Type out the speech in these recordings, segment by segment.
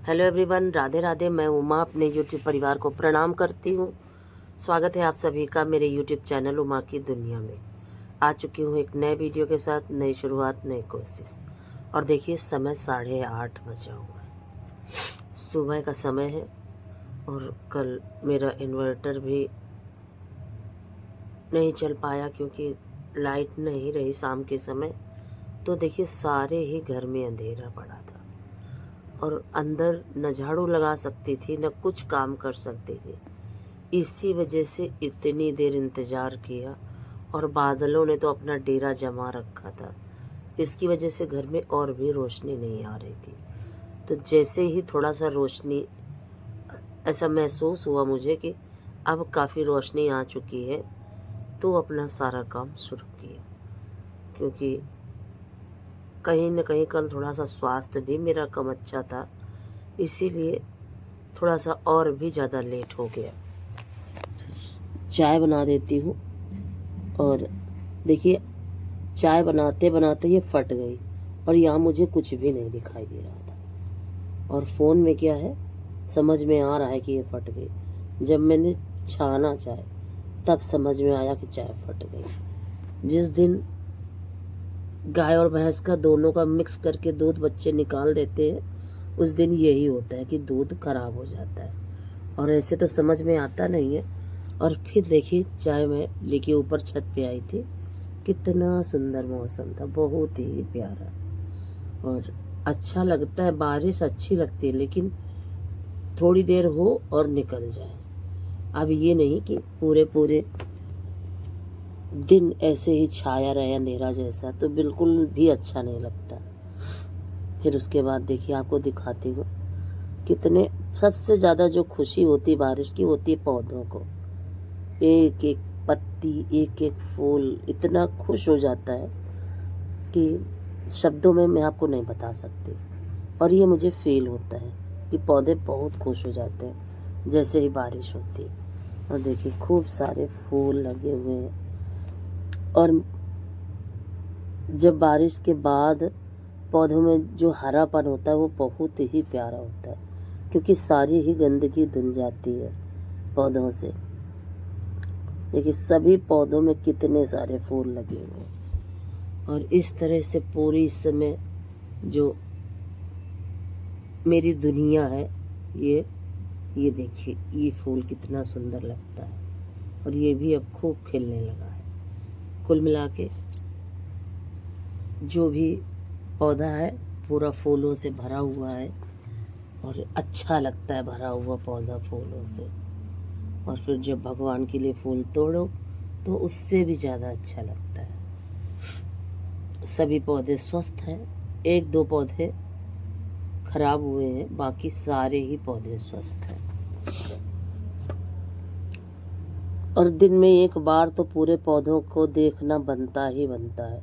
Hello everyone, Radhe Radhe. मैं उमा अपने YouTube परिवार को प्रणाम करती हूँ। स्वागत है आप सभी का मेरे यूट्यूब चैनल उमा की दुनिया में। आ चुकी हूँ एक नए वीडियो के साथ, नई शुरुआत, नई कोशिश। और देखिए समय 8:30 बजा हुआ है, सुबह का समय है। और कल मेरा इन्वर्टर भी नहीं चल पाया क्योंकि लाइट नहीं रही शाम के समय। तो देखिए सारे ही घर में अंधेरा पड़ा था और अंदर न झाड़ू लगा सकती थी न कुछ काम कर सकती थी। इसी वजह से इतनी देर इंतज़ार किया और बादलों ने तो अपना डेरा जमा रखा था। इसकी वजह से घर में और भी रोशनी नहीं आ रही थी। तो जैसे ही थोड़ा सा रोशनी, ऐसा महसूस हुआ मुझे कि अब काफ़ी रोशनी आ चुकी है, तो अपना सारा काम शुरू किया। क्योंकि कहीं न कहीं कल थोड़ा सा स्वास्थ्य भी मेरा कम अच्छा था, इसीलिए थोड़ा सा और भी ज़्यादा लेट हो गया। चाय बना देती हूँ। और देखिए चाय बनाते बनाते ये फट गई और यहाँ मुझे कुछ भी नहीं दिखाई दे रहा था। और फ़ोन में क्या है समझ में आ रहा है कि ये फट गई। जब मैंने छाना चाय तब समझ में आया कि चाय फट गई। जिस दिन गाय और भैंस का दोनों का मिक्स करके दूध बच्चे निकाल देते हैं, उस दिन यही होता है कि दूध खराब हो जाता है। और ऐसे तो समझ में आता नहीं है। और फिर देखिए चाय मैं लेके ऊपर छत पे आई थी। कितना सुंदर मौसम था, बहुत ही प्यारा। और अच्छा लगता है, बारिश अच्छी लगती है, लेकिन थोड़ी देर हो और निकल जाए। अब ये नहीं कि पूरे पूरे दिन ऐसे ही छाया रहे अंधेरा जैसा, तो बिल्कुल भी अच्छा नहीं लगता। फिर उसके बाद देखिए आपको दिखाती हूँ कितने, सबसे ज़्यादा जो खुशी होती बारिश की होती है पौधों को। एक एक पत्ती, एक एक फूल इतना खुश हो जाता है कि शब्दों में मैं आपको नहीं बता सकती। और ये मुझे फील होता है कि पौधे बहुत खुश हो जाते हैं जैसे ही बारिश होती है। और देखिए खूब सारे फूल लगे हुए हैं। और जब बारिश के बाद पौधों में जो हरापन होता है वो बहुत ही प्यारा होता है, क्योंकि सारी ही गंदगी धुल जाती है पौधों से। देखिए सभी पौधों में कितने सारे फूल लगे हुए हैं। और इस तरह से पूरी इस समय जो मेरी दुनिया है, ये देखिए ये फूल कितना सुंदर लगता है। और ये भी अब खूब खिलने लगा है। कुल मिला के जो भी पौधा है पूरा फूलों से भरा हुआ है और अच्छा लगता है भरा हुआ पौधा फूलों से। और फिर जब भगवान के लिए फूल तोड़ो तो उससे भी ज़्यादा अच्छा लगता है। सभी पौधे स्वस्थ हैं, एक दो पौधे खराब हुए हैं, बाकी सारे ही पौधे स्वस्थ हैं। और दिन में एक बार तो पूरे पौधों को देखना बनता ही बनता है।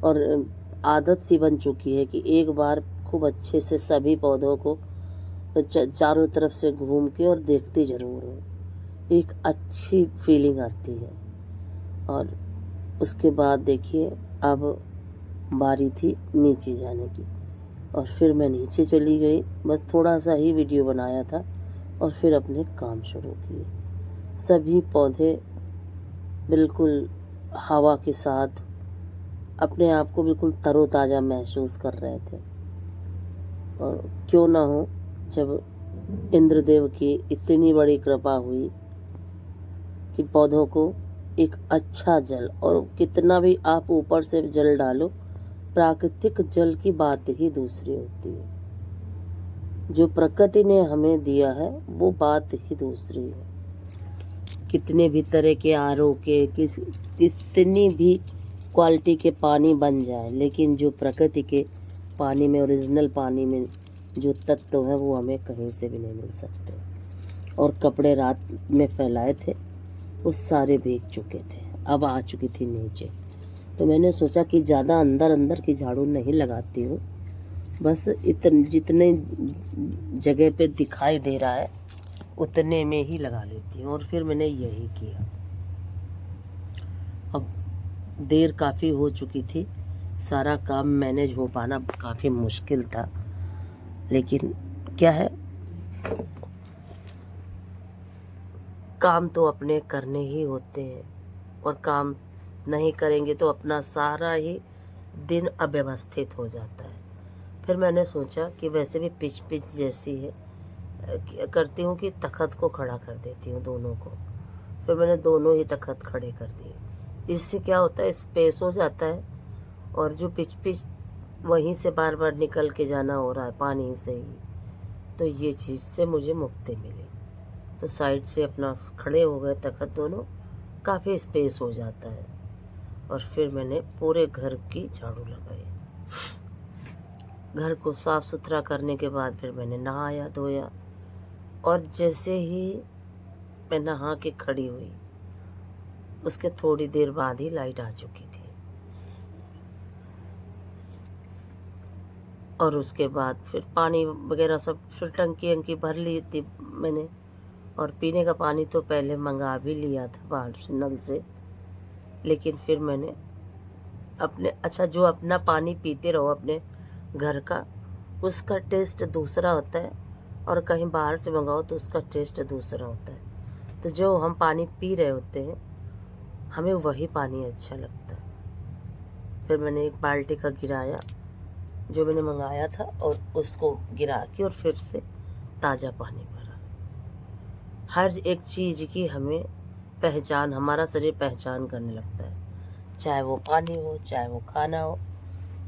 और आदत सी बन चुकी है कि एक बार खूब अच्छे से सभी पौधों को चारों तरफ से घूम के और देखती ज़रूर हूँ। एक अच्छी फीलिंग आती है। और उसके बाद देखिए अब बारी थी नीचे जाने की, और फिर मैं नीचे चली गई। बस थोड़ा सा ही वीडियो बनाया था और फिर अपने काम शुरू किए। सभी पौधे बिल्कुल हवा के साथ अपने आप को बिल्कुल तरोताज़ा महसूस कर रहे थे। और क्यों ना हो, जब इंद्रदेव की इतनी बड़ी कृपा हुई कि पौधों को एक अच्छा जल, और कितना भी आप ऊपर से जल डालो, प्राकृतिक जल की बात ही दूसरी होती है। जो प्रकृति ने हमें दिया है वो बात ही दूसरी है। कितने भी तरह के आरओ के कितनी भी क्वालिटी के पानी बन जाए, लेकिन जो प्रकृति के पानी में, ओरिजिनल पानी में जो तत्व है वो हमें कहीं से भी नहीं मिल सकते। और कपड़े रात में फैलाए थे वो सारे भीग चुके थे, अब आ चुकी थी नीचे। तो मैंने सोचा कि ज़्यादा अंदर अंदर की झाड़ू नहीं लगाती हूँ, बस जितने जगह पे दिखाई दे रहा है उतने में ही लगा लेती हूँ। और फिर मैंने यही किया। अब देर काफ़ी हो चुकी थी, सारा काम मैनेज हो पाना काफ़ी मुश्किल था, लेकिन क्या है, काम तो अपने करने ही होते हैं और काम नहीं करेंगे तो अपना सारा ही दिन अव्यवस्थित हो जाता है। फिर मैंने सोचा कि वैसे भी पिच पिच जैसी है, करती हूँ कि तख़्त को खड़ा कर देती हूँ दोनों को। फिर मैंने दोनों ही तख़्त खड़े कर दिए। इससे क्या होता है, स्पेस हो जाता है और जो पिच पिच वहीं से बार बार निकल के जाना हो रहा है पानी से ही, तो ये चीज़ से मुझे मुक्ति मिली। तो साइड से अपना खड़े हो गए तख़्त दोनों, काफ़ी स्पेस हो जाता है। और फिर मैंने पूरे घर की झाड़ू लगाई। घर को साफ़ सुथरा करने के बाद फिर मैंने नहाया धोया, और जैसे ही मैं नहा के खड़ी हुई उसके थोड़ी देर बाद ही लाइट आ चुकी थी। और उसके बाद फिर पानी वगैरह सब फिर टंकी वंकी भर ली थी मैंने, और पीने का पानी तो पहले मंगा भी लिया था बाहर से नल से। लेकिन फिर मैंने अपने जो अपना पानी पीते रहो अपने घर का, उसका टेस्ट दूसरा होता है, और कहीं बाहर से मंगाओ तो उसका टेस्ट दूसरा होता है। तो जो हम पानी पी रहे होते हैं हमें वही पानी अच्छा लगता है। फिर मैंने एक बाल्टी का गिराया जो मैंने मंगाया था, और उसको गिरा के और फिर से ताज़ा पानी भरा। हर एक चीज़ की हमें पहचान, हमारा शरीर पहचान करने लगता है, चाहे वो पानी हो चाहे वो खाना हो।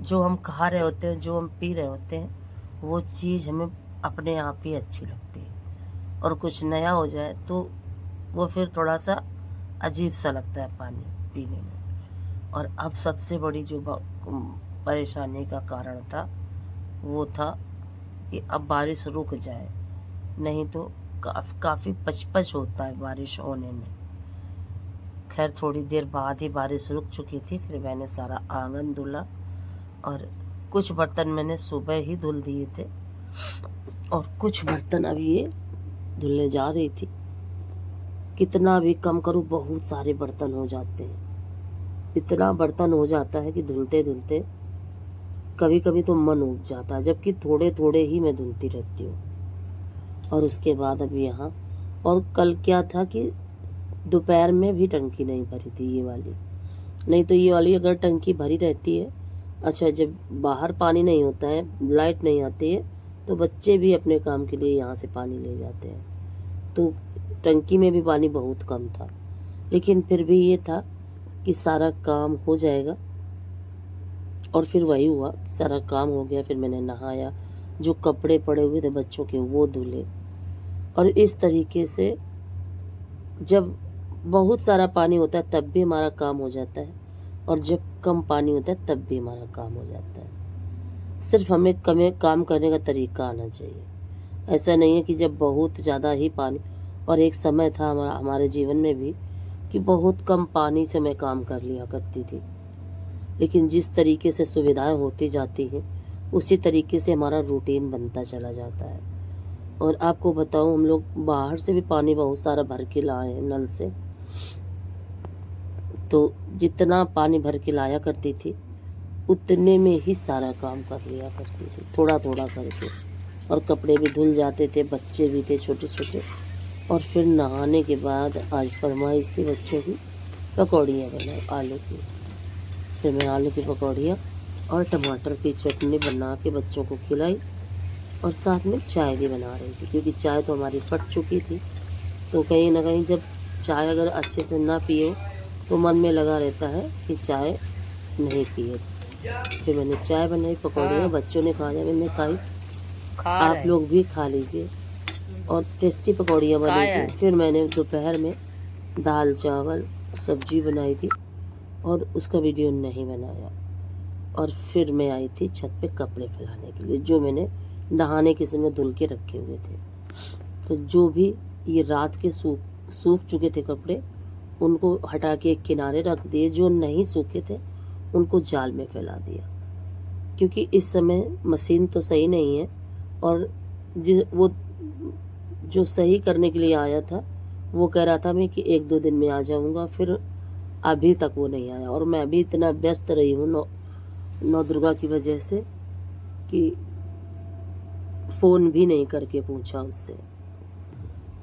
जो हम खा रहे होते हैं, जो हम पी रहे होते हैं, वो चीज़ हमें अपने आप ही अच्छी लगती है। और कुछ नया हो जाए तो वो फिर थोड़ा सा अजीब सा लगता है पानी पीने में। और अब सबसे बड़ी जो परेशानी का कारण था वो था कि अब बारिश रुक जाए, नहीं तो काफ़ी पचपच होता है बारिश होने में। खैर थोड़ी देर बाद ही बारिश रुक चुकी थी। फिर मैंने सारा आंगन धुला, और कुछ बर्तन मैंने सुबह ही धुल दिए थे, और कुछ बर्तन अभी ये धुलने जा रही थी। कितना भी कम करूँ बहुत सारे बर्तन हो जाते हैं। इतना बर्तन हो जाता है कि धुलते धुलते कभी कभी तो मन उब जाता है, जबकि थोड़े थोड़े ही मैं धुलती रहती हूँ। और उसके बाद अभी यहाँ, और कल क्या था कि दोपहर में भी टंकी नहीं भरी थी ये वाली, नहीं तो ये वाली अगर टंकी भरी रहती है, जब बाहर पानी नहीं होता है, लाइट नहीं आती है, तो बच्चे भी अपने काम के लिए यहाँ से पानी ले जाते हैं, तो टंकी में भी पानी बहुत कम था। लेकिन फिर भी ये था कि सारा काम हो जाएगा, और फिर वही हुआ, सारा काम हो गया। फिर मैंने नहाया, जो कपड़े पड़े हुए थे बच्चों के वो धुले। और इस तरीके से जब बहुत सारा पानी होता है तब भी हमारा काम हो जाता है, और जब कम पानी होता है तब भी हमारा काम हो जाता है। सिर्फ हमें काम करने का तरीका आना चाहिए। ऐसा नहीं है कि जब बहुत ज़्यादा ही पानी, और एक समय था हमारे जीवन में भी कि बहुत कम पानी से मैं काम कर लिया करती थी। लेकिन जिस तरीके से सुविधाएं होती जाती हैं उसी तरीके से हमारा रूटीन बनता चला जाता है। और आपको बताऊं, हम लोग बाहर से भी पानी बहुत सारा भर के लाए हैं नल से, तो जितना पानी भर के लाया करती थी उतने में ही सारा काम कर लिया करती थी, थोड़ा थोड़ा करके। और कपड़े भी धुल जाते थे, बच्चे भी थे छोटे छोटे। और फिर नहाने के बाद आज फरमाइश थी बच्चों की, पकौड़ियाँ बनाए आलू की। फिर मैं आलू की पकौड़ियाँ और टमाटर की चटनी बना के बच्चों को खिलाई, और साथ में चाय भी बना रही थी, क्योंकि चाय तो हमारी फट चुकी थी। तो कहीं ना कहीं जब चाय अगर अच्छे से ना पिए तो मन में लगा रहता है कि चाय नहीं पिए। फिर मैंने चाय बनाई, पकौड़ियाँ बच्चों ने खाया, मैंने खाई, आप लोग भी खा लीजिए। और टेस्टी पकौड़ियाँ बनी थी। फिर मैंने दोपहर में दाल चावल सब्जी बनाई थी, और उसका वीडियो नहीं बनाया। और फिर मैं आई थी छत पे कपड़े फैलाने के लिए, जो मैंने नहाने के समय धुल के रखे हुए थे। तो जो भी ये रात के सूख चुके थे कपड़े, उनको हटा के एक किनारे रख दिए, जो नहीं सूखे थे उनको जाल में फैला दिया। क्योंकि इस समय मशीन तो सही नहीं है, और वो जो सही करने के लिए आया था वो कह रहा था मैं कि 1-2 दिन में आ जाऊंगा, फिर अभी तक वो नहीं आया। और मैं भी इतना व्यस्त रही हूँ नौ दुर्गा की वजह से कि फ़ोन भी नहीं करके पूछा उससे।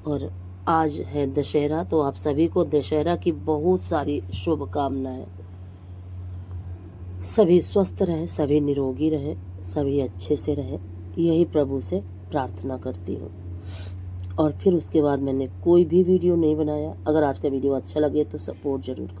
और आज है दशहरा, तो आप सभी को दशहरा की बहुत सारी शुभकामनाएं। सभी स्वस्थ रहें, सभी निरोगी रहें, सभी अच्छे से रहें, यही प्रभु से प्रार्थना करती हूँ। और फिर उसके बाद मैंने कोई भी वीडियो नहीं बनाया। अगर आज का वीडियो अच्छा लगे तो सपोर्ट ज़रूर करें।